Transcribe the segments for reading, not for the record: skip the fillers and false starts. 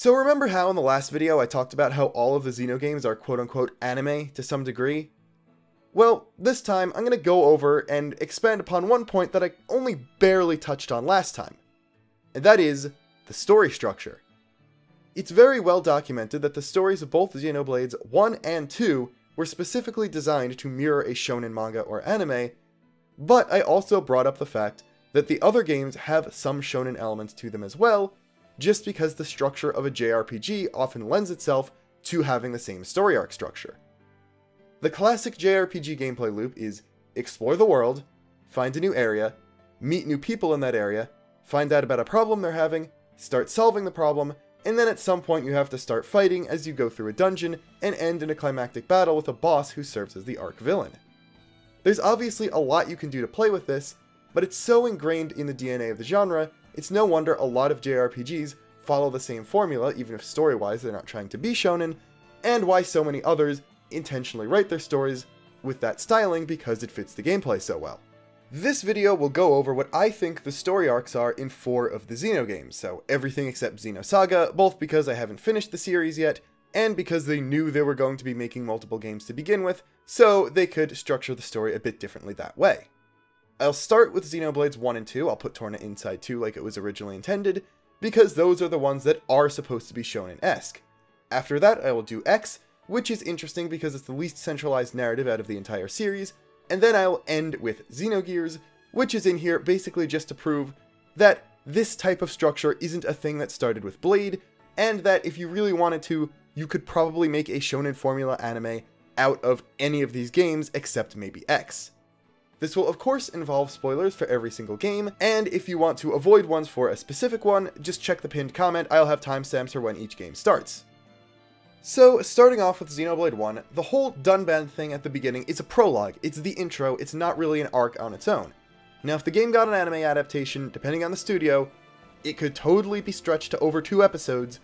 So remember how in the last video I talked about how all of the Xenogames are quote-unquote anime to some degree? Well, this time I'm going to go over and expand upon one point that I only barely touched on last time, and that is the story structure. It's very well documented that the stories of both Xenoblades 1 and 2 were specifically designed to mirror a shonen manga or anime, but I also brought up the fact that the other games have some shonen elements to them as well, just because the structure of a JRPG often lends itself to having the same story arc structure. The classic JRPG gameplay loop is explore the world, find a new area, meet new people in that area, find out about a problem they're having, start solving the problem, and then at some point you have to start fighting as you go through a dungeon and end in a climactic battle with a boss who serves as the arc villain. There's obviously a lot you can do to play with this, but it's so ingrained in the DNA of the genre, it's no wonder a lot of JRPGs follow the same formula, even if story-wise they're not trying to be shonen, and why so many others intentionally write their stories with that styling because it fits the gameplay so well. This video will go over what I think the story arcs are in 4 of the Xenogames, so everything except Xenosaga, both because I haven't finished the series yet, and because they knew they were going to be making multiple games to begin with, so they could structure the story a bit differently that way. I'll start with Xenoblades 1 and 2, I'll put Torna inside 2 like it was originally intended, because those are the ones that are supposed to be shonen-esque. After that, I will do X, which is interesting because it's the least centralized narrative out of the entire series, and then I'll end with Xenogears, which is in here basically just to prove that this type of structure isn't a thing that started with Blade, and that if you really wanted to, you could probably make a shonen formula anime out of any of these games except maybe X. This will of course involve spoilers for every single game, and if you want to avoid ones for a specific one, just check the pinned comment, I'll have timestamps for when each game starts. So, starting off with Xenoblade 1, the whole Dunban thing at the beginning is a prologue, it's the intro, it's not really an arc on its own. Now if the game got an anime adaptation, depending on the studio, it could totally be stretched to over 2 episodes,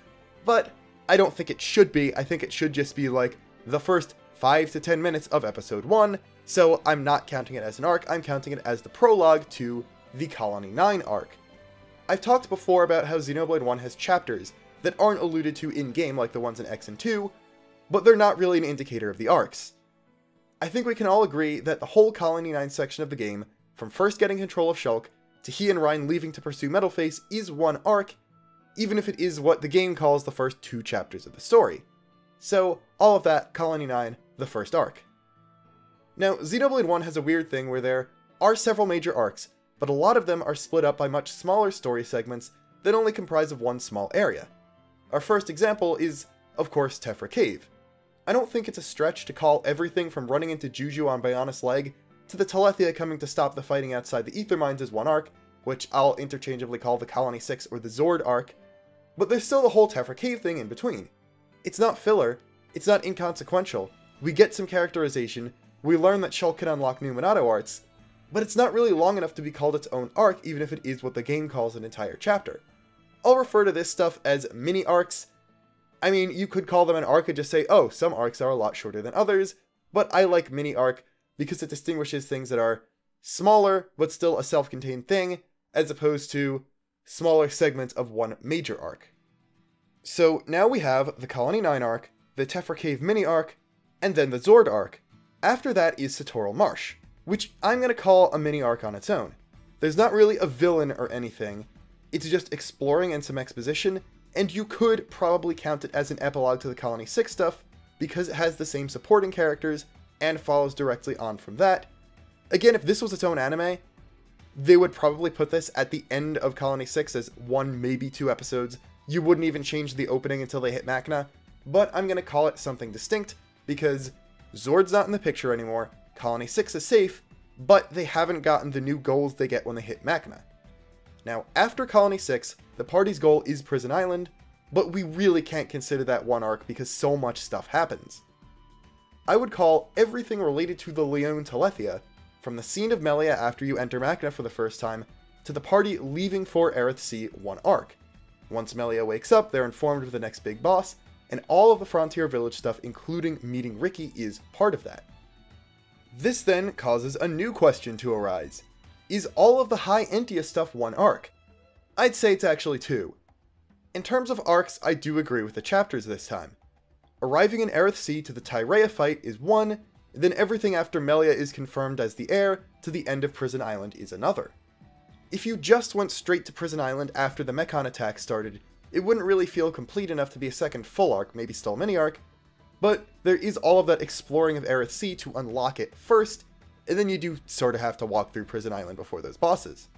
but I don't think it should be, I think it should just be like the first 5 to 10 minutes of episode 1, so I'm not counting it as an arc, I'm counting it as the prologue to the Colony 9 arc. I've talked before about how Xenoblade 1 has chapters that aren't alluded to in-game like the ones in X and 2, but they're not really an indicator of the arcs. I think we can all agree that the whole Colony 9 section of the game, from first getting control of Shulk, to he and Rein leaving to pursue Metalface, is one arc, even if it is what the game calls the first 2 chapters of the story. So, all of that, Colony 9, the first arc. Now, Xenoblade 1 has a weird thing where there are several major arcs, but a lot of them are split up by much smaller story segments that only comprise of one small area. Our first example is, of course, Tephra Cave. I don't think it's a stretch to call everything from running into Juju on Bionis' leg to the Telethia coming to stop the fighting outside the Ether Mines as one arc, which I'll interchangeably call the Colony 6 or the Zord arc, but there's still the whole Tephra Cave thing in between. It's not filler, it's not inconsequential, we get some characterization, we learn that Shulk can unlock new Minato arts, but it's not really long enough to be called its own arc even if it is what the game calls an entire chapter. I'll refer to this stuff as mini-arcs. I mean, you could call them an arc and just say, oh, some arcs are a lot shorter than others, but I like mini-arc because it distinguishes things that are smaller but still a self-contained thing, as opposed to smaller segments of one major arc. So now we have the Colony 9 arc, the Tephra Cave mini-arc, and then the Zord arc. After that is Satoral Marsh, which I'm going to call a mini-arc on its own. There's not really a villain or anything, it's just exploring and some exposition, and you could probably count it as an epilogue to the Colony 6 stuff, because it has the same supporting characters, and follows directly on from that. Again, if this was its own anime, they would probably put this at the end of Colony 6 as 1, maybe 2 episodes. You wouldn't even change the opening until they hit Machna, but I'm going to call it something distinct, because Zord's not in the picture anymore, Colony 6 is safe, but they haven't gotten the new goals they get when they hit Machna. Now, after Colony 6, the party's goal is Prison Island, but we really can't consider that one arc because so much stuff happens. I would call everything related to the Leone Telethia, from the scene of Melia after you enter Machna for the first time, to the party leaving for Aerith Sea, one arc. Once Melia wakes up, they're informed of the next big boss, and all of the Frontier Village stuff, including meeting Ricky, is part of that. This then causes a new question to arise. Is all of the High Entia stuff one arc? I'd say it's actually 2. In terms of arcs, I do agree with the chapters this time. Arriving in Aerith Sea to the Tyrea fight is one, then everything after Melia is confirmed as the heir to the end of Prison Island is another. If you just went straight to Prison Island after the Mechon attack started, it wouldn't really feel complete enough to be a second full arc, maybe still a mini arc, but there is all of that exploring of Aerith Sea to unlock it first, and then you do sort of have to walk through Prison Island before those bosses.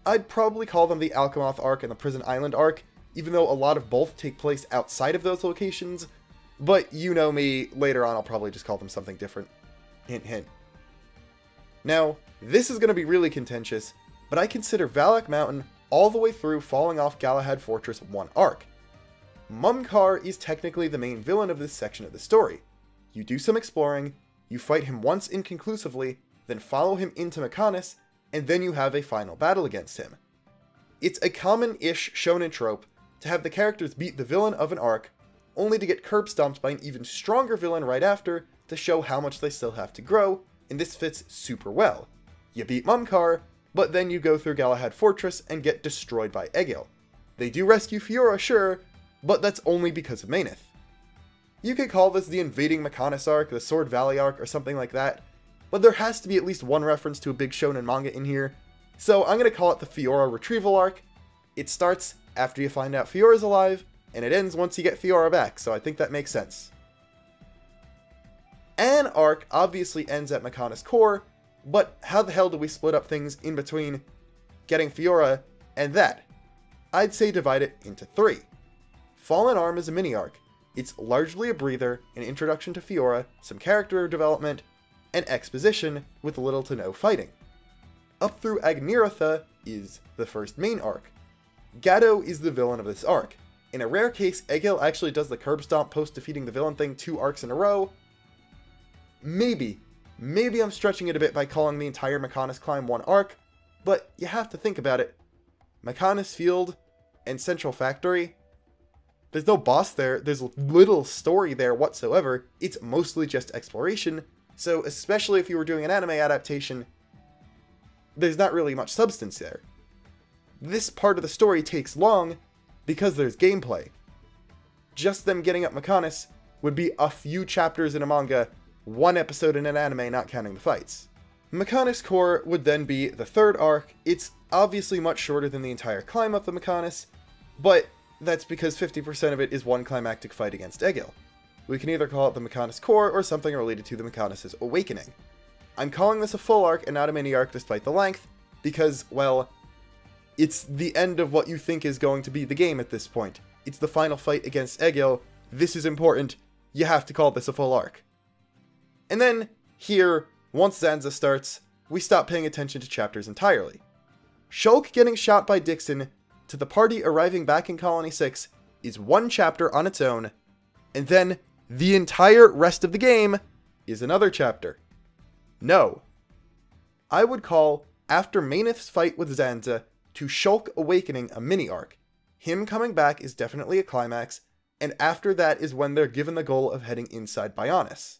I'd probably call them the Alchemoth arc and the Prison Island arc, even though a lot of both take place outside of those locations, but you know me, later on I'll probably just call them something different. Hint hint. Now, this is going to be really contentious, but I consider Valak Mountain all the way through falling off Galahad Fortress one arc. Mumkar is technically the main villain of this section of the story. You do some exploring, you fight him once inconclusively, then follow him into Menace, and then you have a final battle against him. It's a common-ish shonen trope to have the characters beat the villain of an arc, only to get curb stomped by an even stronger villain right after to show how much they still have to grow, and this fits super well. You beat Mumkar, but then you go through Galahad Fortress and get destroyed by Egil. They do rescue Fiora, sure, but that's only because of Menace. You could call this the Invading Menace arc, the Sword Valley arc, or something like that, but there has to be at least one reference to a big shonen manga in here, so I'm going to call it the Fiora Retrieval arc. It starts after you find out Fiora's alive, and it ends once you get Fiora back, so I think that makes sense. An arc obviously ends at Menace Core, but how the hell do we split up things in between getting Fiora and that? I'd say divide it into 3. Fallen Arm is a mini-arc. It's largely a breather, an introduction to Fiora, some character development, and exposition with little to no fighting. Up through Agniratha is the first main arc. Gato is the villain of this arc. In a rare case, Egil actually does the curb stomp post defeating the villain thing 2 arcs in a row. Maybe I'm stretching it a bit by calling the entire Menace climb one arc, but you have to think about it. Menace Field and Central Factory, there's no boss there, there's little story there whatsoever, it's mostly just exploration, so especially if you were doing an anime adaptation, there's not really much substance there. This part of the story takes long because there's gameplay. Just them getting up Menace would be a few chapters in a manga, 1 episode in an anime not counting the fights. Menace Core would then be the 3rd arc. It's obviously much shorter than the entire climb up the Menace, but that's because 50% of it is one climactic fight against Egil. We can either call it the Menace Core or something related to the Menace's awakening. I'm calling this a full arc and not a mini arc despite the length, because, well, it's the end of what you think is going to be the game at this point. It's the final fight against Egil. This is important. You have to call this a full arc. And then, here, once Zanza starts, we stop paying attention to chapters entirely. Shulk getting shot by Dixon to the party arriving back in Colony 6 is 1 chapter on its own, and then the entire rest of the game is another chapter. No. I would call after Menace's fight with Zanza to Shulk awakening a mini-arc. Him coming back is definitely a climax, and after that is when they're given the goal of heading inside Bionis.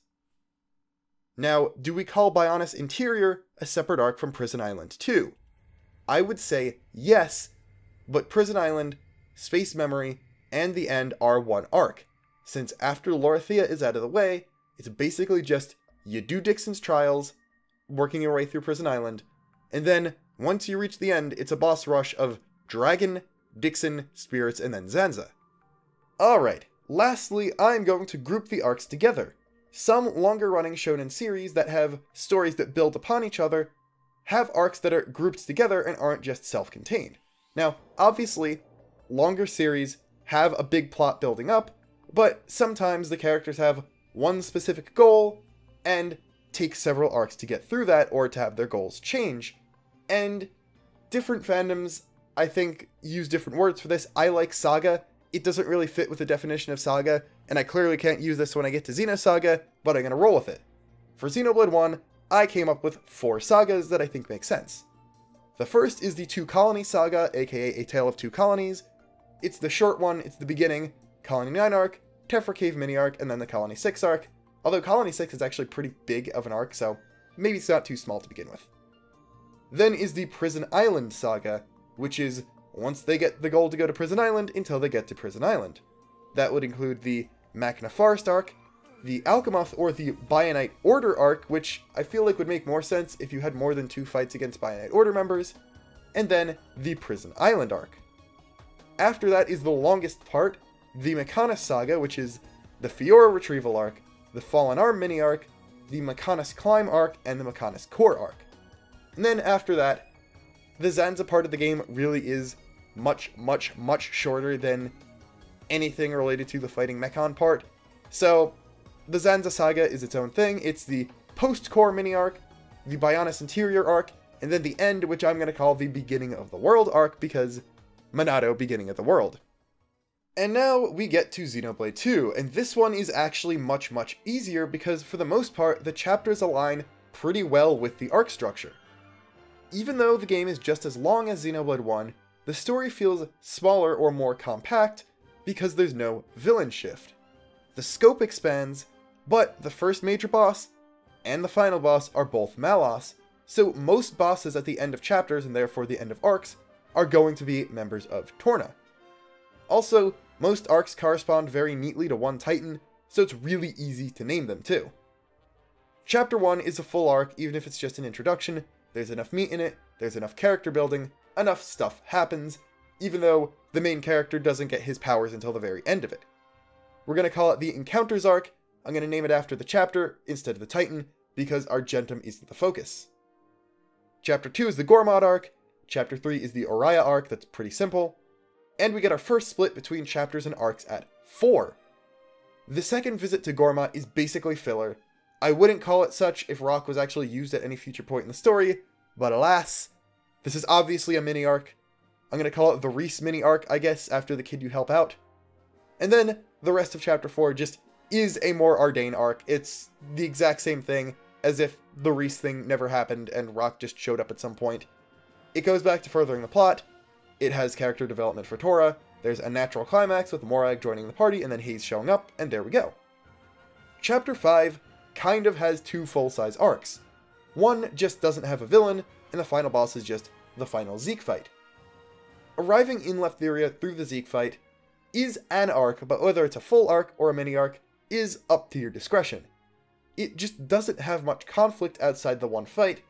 Now, do we call Bionis Interior a separate arc from Prison Island 2? I would say yes, but Prison Island, Space Memory, and the end are one arc, since after Lorithia is out of the way, it's basically just you do Dixon's trials, working your way through Prison Island, and then once you reach the end, it's a boss rush of Dragon, Dixon, Spirits, and then Zanza. Alright, lastly, I'm going to group the arcs together. Some longer-running shonen series that have stories that build upon each other have arcs that are grouped together and aren't just self-contained. Now, obviously, longer series have a big plot building up, but sometimes the characters have one specific goal and take several arcs to get through that or to have their goals change. And different fandoms, I think, use different words for this. I like saga. It doesn't really fit with the definition of saga, and I clearly can't use this when I get to Xeno Saga, but I'm going to roll with it. For Xenoblade 1, I came up with 4 sagas that I think make sense. The first is the Colony Saga, aka A Tale of Two Colonies. It's the short one, it's the beginning, Colony 9 arc, Tephra Cave mini arc, and then the Colony 6 arc. Although Colony 6 is actually pretty big of an arc, so maybe it's not too small to begin with. Then is the Prison Island Saga, which is once they get the gold to go to Prison Island until they get to Prison Island. That would include the Machna Forest arc, the Alchemoth or the Bionite Order arc, which I feel like would make more sense if you had more than 2 fights against Bionite Order members, and then the Prison Island arc. After that is the longest part, the Menace Saga, which is the Fiora Retrieval arc, the Fallen Arm mini arc, the Menace Climb arc, and the Menace Core arc. And then after that, the Zanza part of the game really is much shorter than anything related to the fighting Mechon part. So, the Zanza Saga is its own thing. It's the post-core mini arc, the Bionis Interior arc, and then the end, which I'm going to call the Beginning of the World arc, because Monado, Beginning of the World. And now we get to Xenoblade 2, and this one is actually much easier because for the most part, the chapters align pretty well with the arc structure. Even though the game is just as long as Xenoblade 1, the story feels smaller or more compact because there's no villain shift. The scope expands, but the first major boss and the final boss are both Malos, so most bosses at the end of chapters, and therefore the end of arcs, are going to be members of Torna. Also, most arcs correspond very neatly to one Titan, so it's really easy to name them too. Chapter 1 is a full arc, even if it's just an introduction. There's enough meat in it, there's enough character building, enough stuff happens, even though the main character doesn't get his powers until the very end of it. We're going to call it the Encounters arc. I'm going to name it after the chapter instead of the Titan, because Argentum isn't the focus. Chapter 2 is the Gormod arc, Chapter 3 is the Oriya arc, that's pretty simple, and we get our first split between chapters and arcs at 4. The second visit to Gormod is basically filler. I wouldn't call it such if Rock was actually used at any future point in the story, but alas, this is obviously a mini-arc. I'm going to call it the Reese mini-arc, I guess, after the kid you help out. And then, the rest of Chapter 4 just is a more Ardain arc. It's the exact same thing, as if the Reese thing never happened and Rock just showed up at some point. It goes back to furthering the plot, it has character development for Tora, there's a natural climax with Morag joining the party and then Haze showing up, and there we go. Chapter 5 kind of has 2 full-size arcs. One just doesn't have a villain, and the final boss is just the final Zeke fight. Arriving in Lefthyria through the Zeke fight is an arc, but whether it's a full arc or a mini-arc is up to your discretion. It just doesn't have much conflict outside the one fight,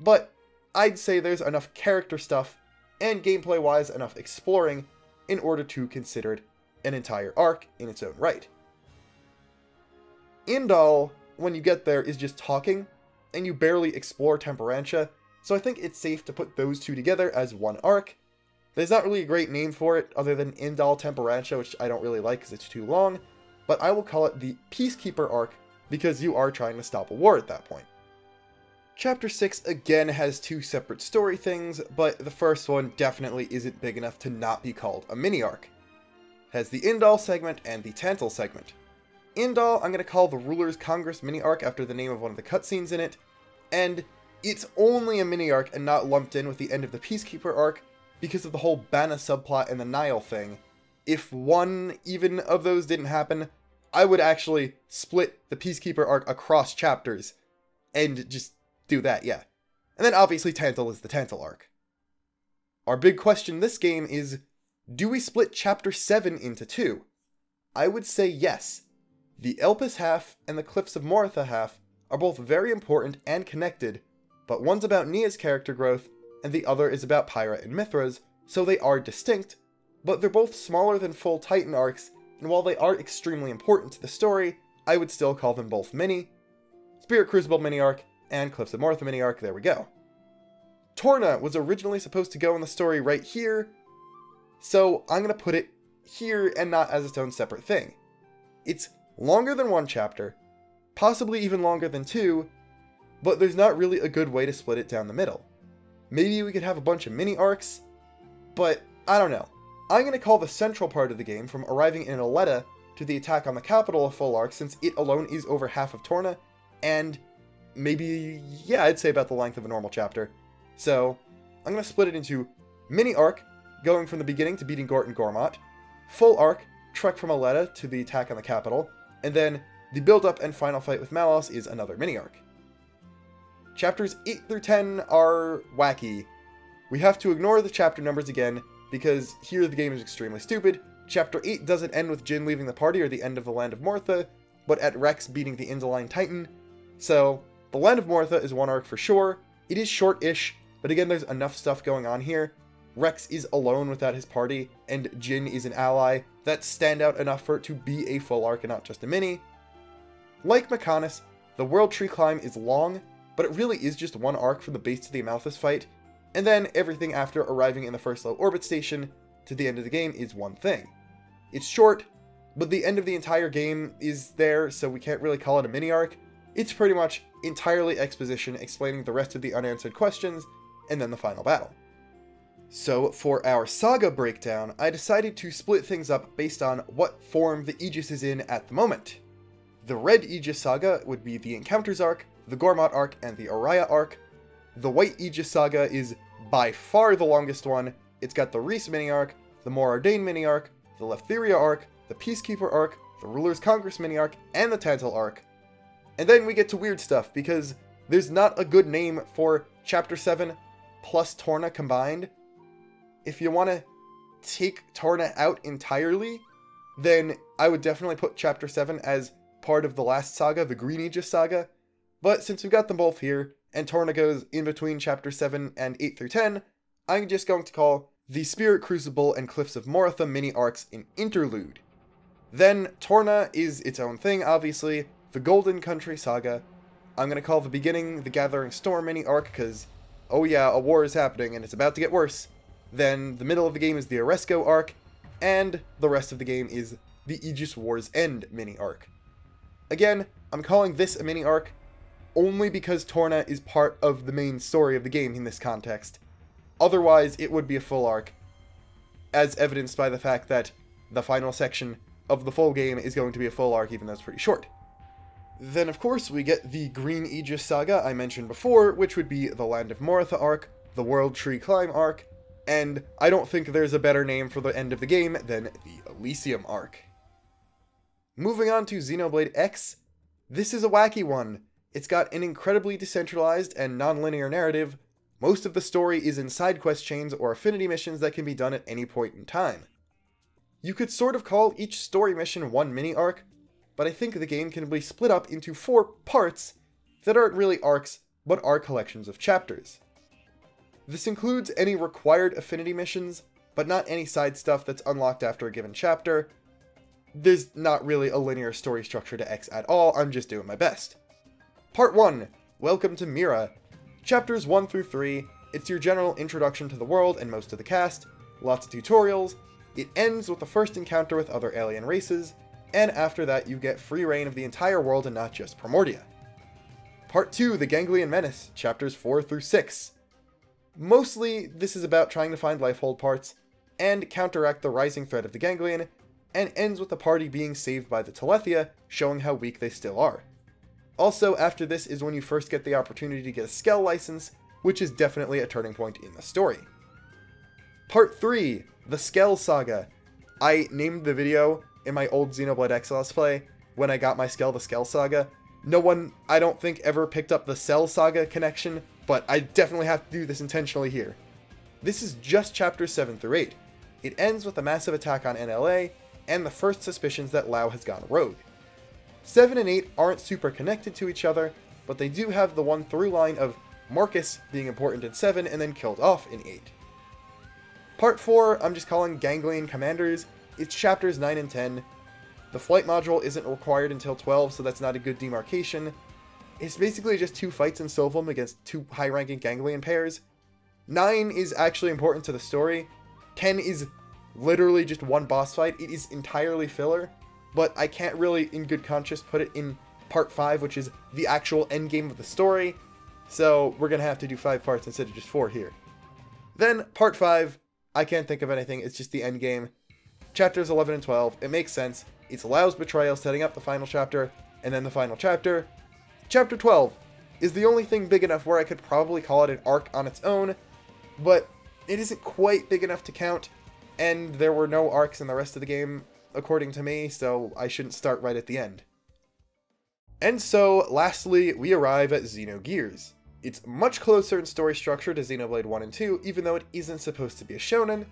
but I'd say there's enough character stuff and gameplay-wise enough exploring in order to consider it an entire arc in its own right. Indal, when you get there, is just talking, and you barely explore Temperantia, so I think it's safe to put those two together as one arc. There's not really a great name for it other than Indal Temperantia, which I don't really like because it's too long, but I will call it the Peacekeeper arc because you are trying to stop a war at that point. Chapter 6 again has 2 separate story things, but the first one definitely isn't big enough to not be called a mini-arc. It has the Indal segment and the Tantal segment. Indal I'm going to call the Rulers Congress mini-arc after the name of one of the cutscenes in it, and it's only a mini-arc and not lumped in with the end of the Peacekeeper arc because of the whole Bana subplot and the Nile thing. If one even of those didn't happen, I would actually split the Peacekeeper arc across chapters and just do that, yeah. And then obviously Tantal is the Tantal arc. Our big question this game is, do we split Chapter 7 into 2? I would say yes. The Elpis half and the Cliffs of Moratha half are both very important and connected, but one's about Nia's character growth, and the other is about Pyra and Mithra's, so they are distinct, but they're both smaller than full Titan arcs, and while they are extremely important to the story, I would still call them both mini. Spirit Crucible mini-arc, and Cliffs of Moratha mini-arc, there we go. Torna was originally supposed to go in the story right here, so I'm going to put it here and not as its own separate thing. It's longer than 1 chapter, possibly even longer than 2, but there's not really a good way to split it down the middle. Maybe we could have a bunch of mini-arcs, but I don't know. I'm going to call the central part of the game from arriving in Aletta to the attack on the capital a full arc since it alone is over half of Torna, and maybe, yeah, I'd say about the length of a normal chapter. So, I'm going to split it into mini-arc, going from the beginning to beating Gort and Gormott, full arc, trek from Aletta to the attack on the capital, and then the build-up and final fight with Malos is another mini-arc. Chapters 8 through 10 are wacky. We have to ignore the chapter numbers again, because here the game is extremely stupid. Chapter 8 doesn't end with Jin leaving the party or the end of the Land of Mortha, but at Rex beating the Indoline Titan. So, the Land of Mortha is one arc for sure. It is short-ish, but again, there's enough stuff going on here. Rex is alone without his party, and Jin is an ally that stand out enough for it to be a full arc and not just a mini. Like Menace, the World Tree climb is long, but it really is just one arc from the base to the Amalthus fight, and then everything after arriving in the first low orbit station to the end of the game is one thing. It's short, but the end of the entire game is there, so we can't really call it a mini arc. It's pretty much entirely exposition explaining the rest of the unanswered questions, and then the final battle. So for our saga breakdown, I decided to split things up based on what form the Aegis is in at the moment. The red Aegis Saga would be the Encounters arc, the Gormott arc, and the Oriah arc. The white Aegis Saga is by far the longest one. It's got the Reese mini arc, the Mor Ardain mini arc, the Leftheria arc, the Peacekeeper arc, the Ruler's Congress mini arc, and the Tantal arc. And then we get to weird stuff, because there's not a good name for Chapter 7 plus Torna combined. If you want to take Torna out entirely, then I would definitely put Chapter 7 as part of the last saga, the Green Aegis Saga. But since we've got them both here, and Torna goes in between Chapter 7 and 8 through 10, I'm just going to call the Spirit Crucible and Cliffs of Mortha mini arcs an interlude. Then Torna is its own thing, obviously, the Golden Country Saga. I'm going to call the beginning the Gathering Storm mini arc, because, oh yeah, a war is happening and it's about to get worse. Then the middle of the game is the Oresco arc, and the rest of the game is the Aegis War's End mini arc. Again, I'm calling this a mini arc only because Torna is part of the main story of the game in this context. Otherwise, it would be a full arc, as evidenced by the fact that the final section of the full game is going to be a full arc, even though it's pretty short. Then, of course, we get the Green Aegis Saga I mentioned before, which would be the Land of Mortha arc, the World Tree Climb arc, and I don't think there's a better name for the end of the game than the Elysium arc. Moving on to Xenoblade X, this is a wacky one. It's got an incredibly decentralized and non-linear narrative. Most of the story is in side quest chains or affinity missions that can be done at any point in time. You could sort of call each story mission one mini arc, but I think the game can be split up into 4 parts that aren't really arcs, but are collections of chapters. This includes any required affinity missions, but not any side stuff that's unlocked after a given chapter. There's not really a linear story structure to X at all, I'm just doing my best. Part 1, Welcome to Mira. Chapters 1 through 3, it's your general introduction to the world and most of the cast, lots of tutorials, it ends with the first encounter with other alien races, and after that you get free reign of the entire world and not just Primordia. Part 2, The Ganglion Menace, chapters 4 through 6. Mostly, this is about trying to find lifehold parts, and counteract the rising threat of the Ganglion, and ends with the party being saved by the Telethia, showing how weak they still are. Also, after this is when you first get the opportunity to get a Skell license, which is definitely a turning point in the story. Part 3, The Skell Saga. I named the video in my old Xenoblade X Let's Play, when I got my Skell, The Skell Saga. No one, I don't think, ever picked up the Cell Saga connection, but I definitely have to do this intentionally here. This is just chapters 7 through 8. It ends with a massive attack on NLA, and the first suspicions that Lao has gone rogue. 7 and 8 aren't super connected to each other, but they do have the one through line of Marcus being important in 7 and then killed off in 8. Part 4, I'm just calling Ganglion Commanders. It's chapters 9 and 10. The flight module isn't required until 12, so that's not a good demarcation. It's basically just 2 fights in Sylvam against 2 high-ranking Ganglion pairs. 9 is actually important to the story. 10 is literally just one boss fight. It is entirely filler, but I can't really, in good conscience, put it in Part 5, which is the actual endgame of the story, so we're gonna have to do 5 parts instead of just 4 here. Then, Part 5, I can't think of anything, it's just the endgame. Chapters 11 and 12, it makes sense. It's Lao's betrayal setting up the final chapter, and then the final chapter. Chapter 12 is the only thing big enough where I could probably call it an arc on its own, but it isn't quite big enough to count, and there were no arcs in the rest of the game, according to me, so I shouldn't start right at the end. And so, lastly, we arrive at Xenogears. It's much closer in story structure to Xenoblade 1 and 2, even though it isn't supposed to be a shonen,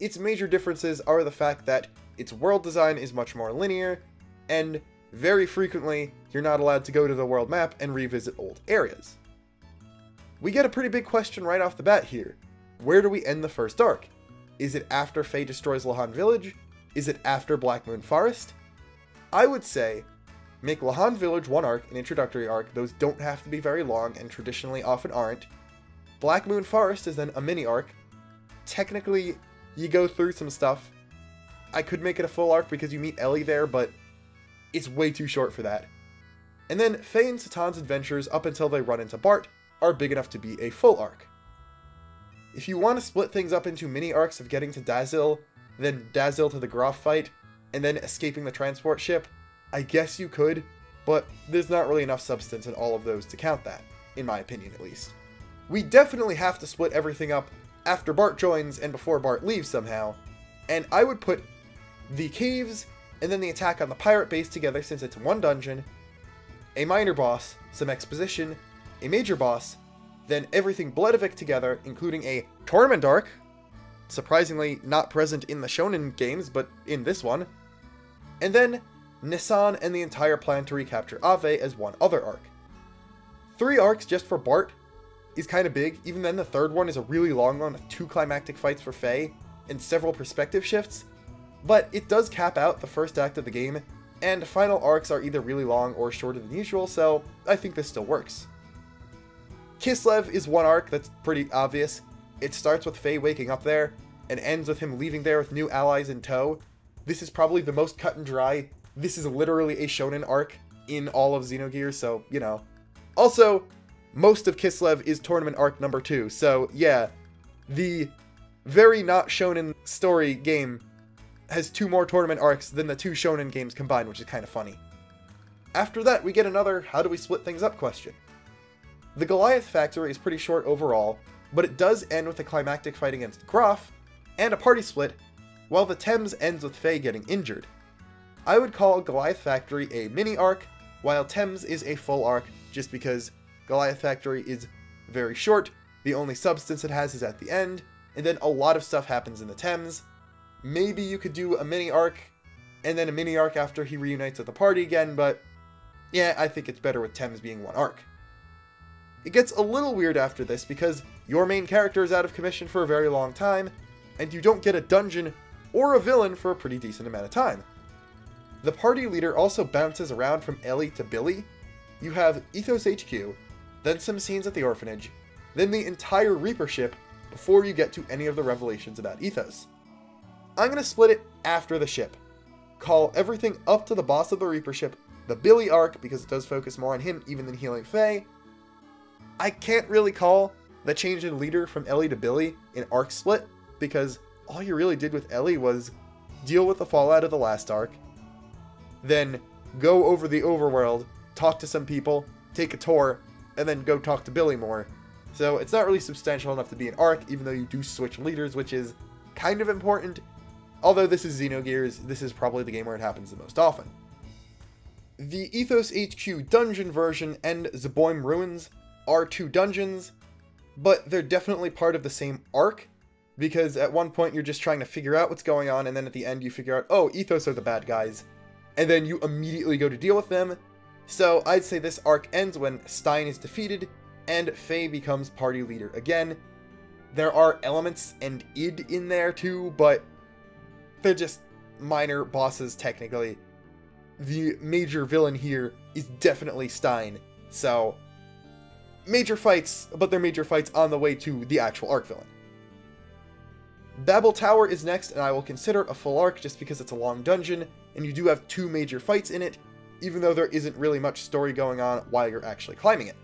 its major differences are the fact that its world design is much more linear, and very frequently, you're not allowed to go to the world map and revisit old areas. We get a pretty big question right off the bat here. Where do we end the first arc? Is it after Faye destroys Lahan Village? Is it after Black Moon Forest? I would say, make Lahan Village one arc, an introductory arc. Those don't have to be very long, and traditionally often aren't. Black Moon Forest is then a mini arc. Technically, you go through some stuff. I could make it a full arc because you meet Ellie there, but it's way too short for that. And then Faye and Satan's adventures up until they run into Bart are big enough to be a full arc. If you want to split things up into mini arcs of getting to Dazil, then Dazil to the Groff fight, and then escaping the transport ship, I guess you could, but there's not really enough substance in all of those to count that, in my opinion at least. We definitely have to split everything up after Bart joins and before Bart leaves somehow, and I would put the caves and then the attack on the pirate base together since it's one dungeon, a minor boss, some exposition, a major boss, then everything Bledovic together, including a tournament arc, surprisingly not present in the Shonen games, but in this one, and then Nissan and the entire plan to recapture Ave as one other arc. 3 arcs just for Bart is kind of big. Even then, the third one is a really long one with 2 climactic fights for Faye and several perspective shifts, but it does cap out the first act of the game, and final arcs are either really long or shorter than usual, so I think this still works. Kislev is one arc that's pretty obvious. It starts with Faye waking up there, and ends with him leaving there with new allies in tow. This is probably the most cut and dry. This is literally a shonen arc in all of Xenogears, so, you know. Also, most of Kislev is tournament arc number 2, so yeah, the very not shonen story game has 2 more tournament arcs than the 2 shonen games combined, which is kind of funny. After that, we get another how do we split things up question. The Goliath factory is pretty short overall, but it does end with a climactic fight against Groff, and a party split, while the Thames ends with Faye getting injured. I would call Goliath Factory a mini arc, while Thames is a full arc, just because Goliath Factory is very short, the only substance it has is at the end, and then a lot of stuff happens in the Thames. Maybe you could do a mini arc, and then a mini arc after he reunites with the party again, but yeah, I think it's better with Thames being one arc. It gets a little weird after this because your main character is out of commission for a very long time, and you don't get a dungeon or a villain for a pretty decent amount of time. The party leader also bounces around from Ellie to Billy. You have Ethos HQ, then some scenes at the orphanage, then the entire Reaper ship before you get to any of the revelations about Ethos. I'm going to split it after the ship. Call everything up to the boss of the Reaper ship the Billy arc because it does focus more on him even than healing Faye. I can't really call the change in leader from Ellie to Billy an arc split because all you really did with Ellie was deal with the fallout of the last arc, then go over the overworld, talk to some people, take a tour, and then go talk to Billy more. So it's not really substantial enough to be an arc, even though you do switch leaders, which is kind of important. Although this is Xenogears, this is probably the game where it happens the most often. The Ethos HQ dungeon version and Zeboim Ruins are 2 dungeons, but they're definitely part of the same arc, because at one point you're just trying to figure out what's going on, and then at the end you figure out, oh, Ethos are the bad guys, and then you immediately go to deal with them. So I'd say this arc ends when Stein is defeated, and Faye becomes party leader again. There are elements and id in there too, but they're just minor bosses technically. The major villain here is definitely Stein, so major fights, but they're major fights on the way to the actual arc villain. Babel Tower is next, and I will consider a full arc just because it's a long dungeon, and you do have 2 major fights in it, even though there isn't really much story going on while you're actually climbing it.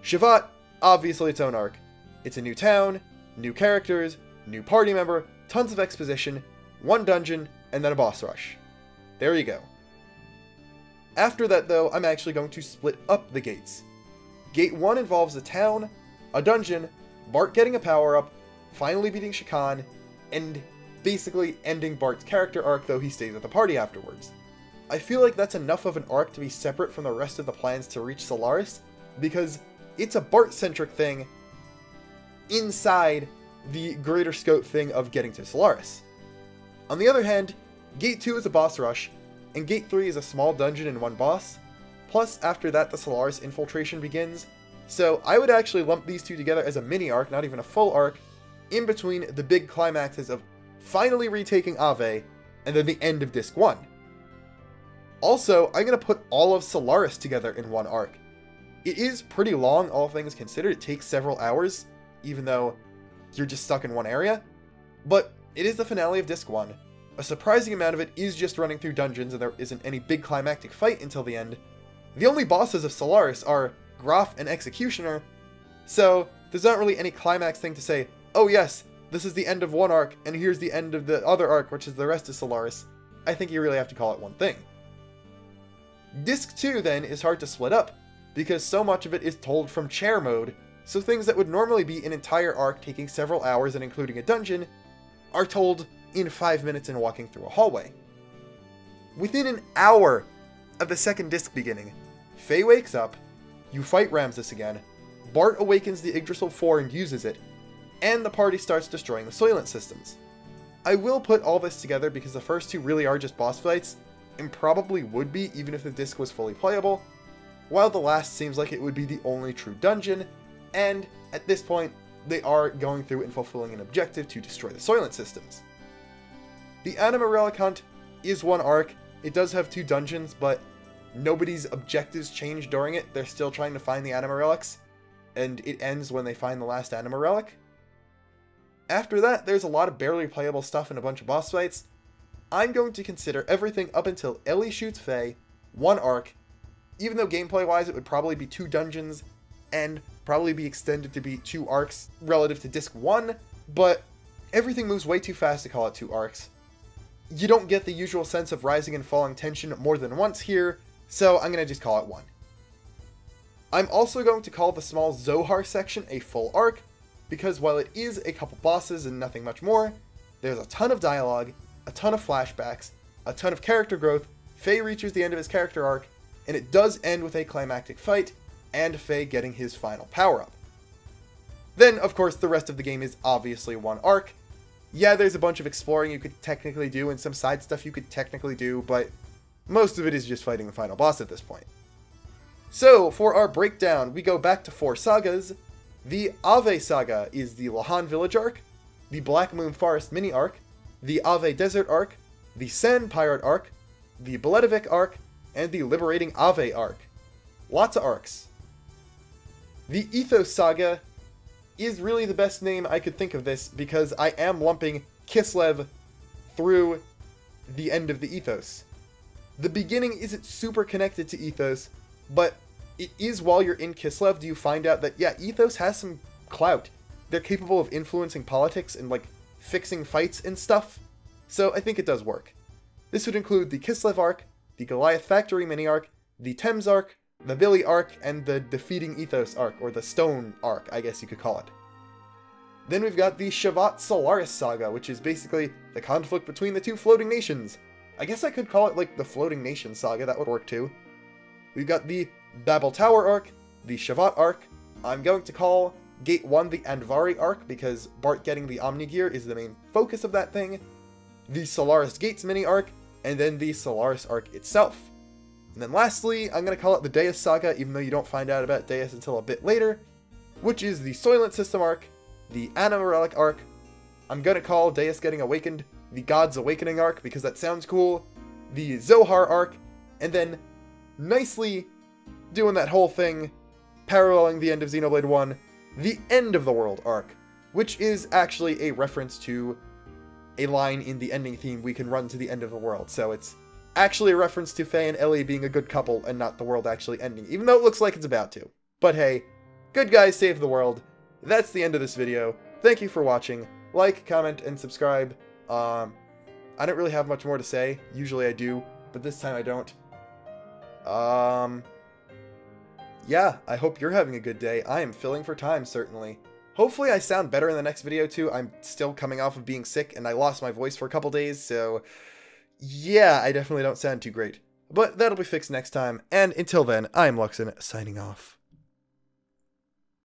Shavat, obviously its own arc. It's a new town, new characters, new party member, tons of exposition, 1 dungeon, and then a boss rush. There you go. After that though, I'm actually going to split up the gates. Gate 1 involves a town, a dungeon, Bart getting a power-up, finally beating Shakan, and basically ending Bart's character arc, though he stays with the party afterwards. I feel like that's enough of an arc to be separate from the rest of the plans to reach Solaris, because it's a Bart-centric thing inside the greater scope thing of getting to Solaris. On the other hand, Gate 2 is a boss rush, and Gate 3 is a small dungeon and one boss, plus after that the Solaris infiltration begins, so I would actually lump these two together as a mini arc, not even a full arc, in between the big climaxes of finally retaking Ave, and then the end of Disc 1. Also, I'm going to put all of Solaris together in one arc. It is pretty long, all things considered. It takes several hours, even though you're just stuck in one area. But it is the finale of Disc 1. A surprising amount of it is just running through dungeons, and there isn't any big climactic fight until the end. The only bosses of Solaris are Graf and Executioner, so there's not really any climax thing to say, oh yes, this is the end of one arc, and here's the end of the other arc, which is the rest of Solaris. I think you really have to call it one thing. Disc 2, then, is hard to split up, because so much of it is told from chair mode, so things that would normally be an entire arc taking several hours and including a dungeon, are told in 5 minutes and walking through a hallway. Within an hour of the second disc beginning, Faye wakes up, you fight Ramses again, Bart awakens the Yggdrasil 4 and uses it, and the party starts destroying the Soylent systems. I will put all this together because the first two really are just boss fights, and probably would be even if the disc was fully playable, while the last seems like it would be the only true dungeon, and at this point, they are going through and fulfilling an objective to destroy the Soylent systems. The Anima Relic Hunt is one arc. It does have 2 dungeons, but nobody's objectives change during it. They're still trying to find the Anima Relics, and it ends when they find the last Anima Relic. After that, there's a lot of barely playable stuff and a bunch of boss fights. I'm going to consider everything up until Ellie shoots Faye one arc, even though gameplay-wise it would probably be 2 dungeons, and probably be extended to be 2 arcs relative to Disc 1, but everything moves way too fast to call it 2 arcs. You don't get the usual sense of rising and falling tension more than once here, so I'm going to just call it 1. I'm also going to call the small Zohar section a full arc, because while it is a couple bosses and nothing much more, there's a ton of dialogue, a ton of flashbacks, a ton of character growth, Faye reaches the end of his character arc, and it does end with a climactic fight, and Faye getting his final power-up. Then, of course, the rest of the game is obviously one arc. Yeah, there's a bunch of exploring you could technically do, and some side stuff you could technically do, but most of it is just fighting the final boss at this point. So, for our breakdown, we go back to 4 sagas. The Ave Saga is the Lahan Village arc, the Black Moon Forest mini arc, the Ave Desert arc, the Sand Pirate arc, the Bledavik arc, and the Liberating Ave arc. Lots of arcs. The Ethos Saga is really the best name I could think of this, because I am lumping Kislev through the end of the Ethos. The beginning isn't super connected to Ethos, but it is while you're in Kislev do you find out that, yeah, Ethos has some clout. They're capable of influencing politics and, like, fixing fights and stuff, so I think it does work. This would include the Kislev arc, the Goliath Factory mini arc, the Thames arc, the Billy arc, and the Defeating Ethos arc, or the Stone arc, I guess you could call it. Then we've got the Shavat Solaris Saga, which is basically the conflict between the 2 floating nations. I guess I could call it, like, the Floating Nation Saga, that would work too. We've got the Babel Tower arc, the Shavat arc. I'm going to call Gate 1 the Andvari arc, because Bart getting the Omni Gear is the main focus of that thing. The Solaris Gates mini arc, and then the Solaris arc itself. And then lastly, I'm going to call it the Deus Saga, even though you don't find out about Deus until a bit later, which is the Soylent System arc, the Anima Relic arc. I'm going to call Deus Getting Awakened the God's Awakening arc, because that sounds cool, the Zohar arc, and then nicely doing that whole thing, paralleling the end of Xenoblade 1, the End of the World arc, which is actually a reference to a line in the ending theme, "We can run to the end of the world," so it's actually a reference to Faye and Ellie being a good couple and not the world actually ending, even though it looks like it's about to. But hey, good guys save the world. That's the end of this video. Thank you for watching. Like, comment, and subscribe. I don't really have much more to say. Usually I do, but this time I don't. Yeah, I hope you're having a good day. I am filling for time, certainly. Hopefully I sound better in the next video, too. I'm still coming off of being sick, and I lost my voice for a couple days, so yeah, I definitely don't sound too great. But that'll be fixed next time, and until then, I'm Luxin, signing off.